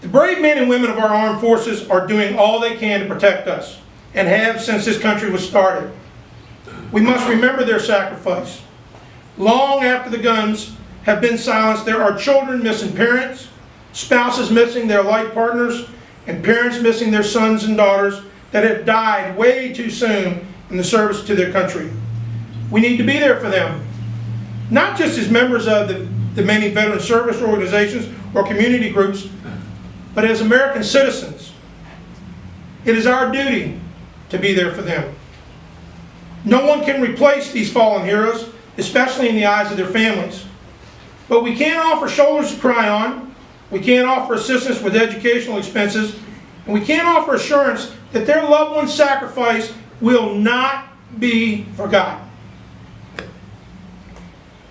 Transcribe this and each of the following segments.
The brave men and women of our armed forces are doing all they can to protect us, and have since this country was started. We must remember their sacrifice. Long after the guns have been silenced, there are children missing parents, spouses missing their life partners, and parents missing their sons and daughters that have died way too soon in the service to their country. We need to be there for them, not just as members of the many veteran service organizations or community groups, but as American citizens. It is our duty to be there for them. No one can replace these fallen heroes, especially in the eyes of their families. But we can offer shoulders to cry on, we can offer assistance with educational expenses, and we can offer assurance that their loved one's sacrifice will not be forgotten.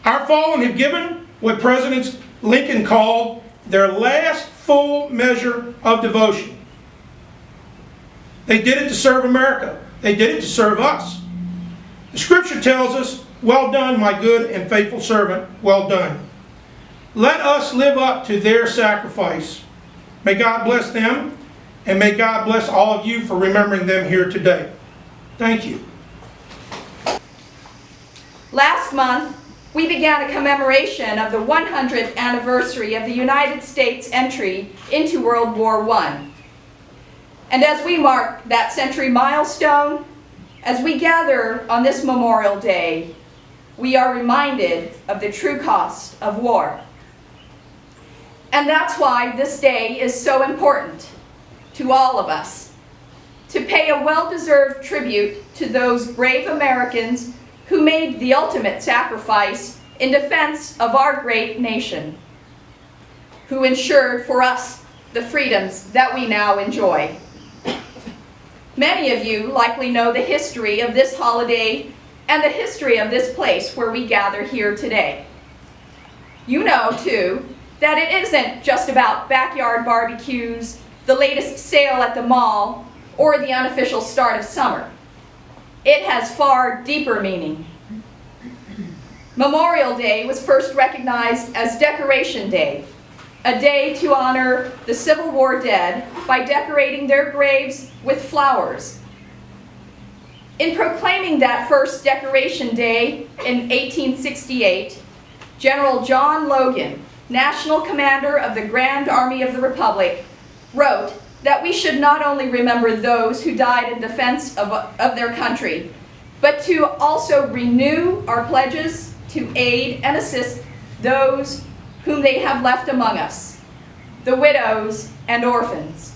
Our fallen have given what President Lincoln called their last full measure of devotion. They did it to serve America. They did it to serve us. The scripture tells us, "Well done, my good and faithful servant, well done." Let us live up to their sacrifice. May God bless them, and may God bless all of you for remembering them here today. Thank you. Last month, we began a commemoration of the 100th anniversary of the United States entry into World War I. And as we mark that century milestone, as we gather on this Memorial Day, we are reminded of the true cost of war. And that's why this day is so important to all of us, to pay a well-deserved tribute to those brave Americans who made the ultimate sacrifice in defense of our great nation, who ensured for us the freedoms that we now enjoy. Many of you likely know the history of this holiday and the history of this place where we gather here today. You know, too, that it isn't just about backyard barbecues, the latest sale at the mall, or the unofficial start of summer. It has far deeper meaning. Memorial Day was first recognized as Decoration Day, a day to honor the Civil War dead by decorating their graves with flowers. In proclaiming that first Decoration Day in 1868, General John Logan, National Commander of the Grand Army of the Republic, wrote that we should not only remember those who died in defense of their country, but to also renew our pledges to aid and assist those whom they have left among us, the widows and orphans.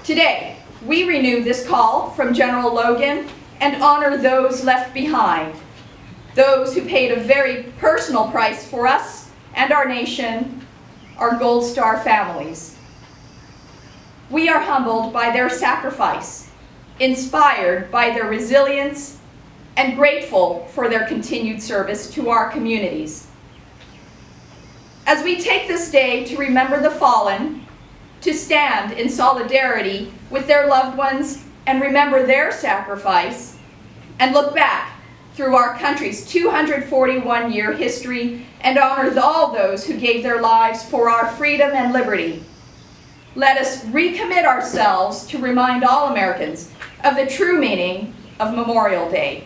Today, we renew this call from General Logan and honor those left behind, those who paid a very personal price for us and our nation, our Gold Star families. We are humbled by their sacrifice, inspired by their resilience, and grateful for their continued service to our communities. As we take this day to remember the fallen, to stand in solidarity with their loved ones and remember their sacrifice, and look back through our country's 241-year history and honor all those who gave their lives for our freedom and liberty, let us recommit ourselves to remind all Americans of the true meaning of Memorial Day.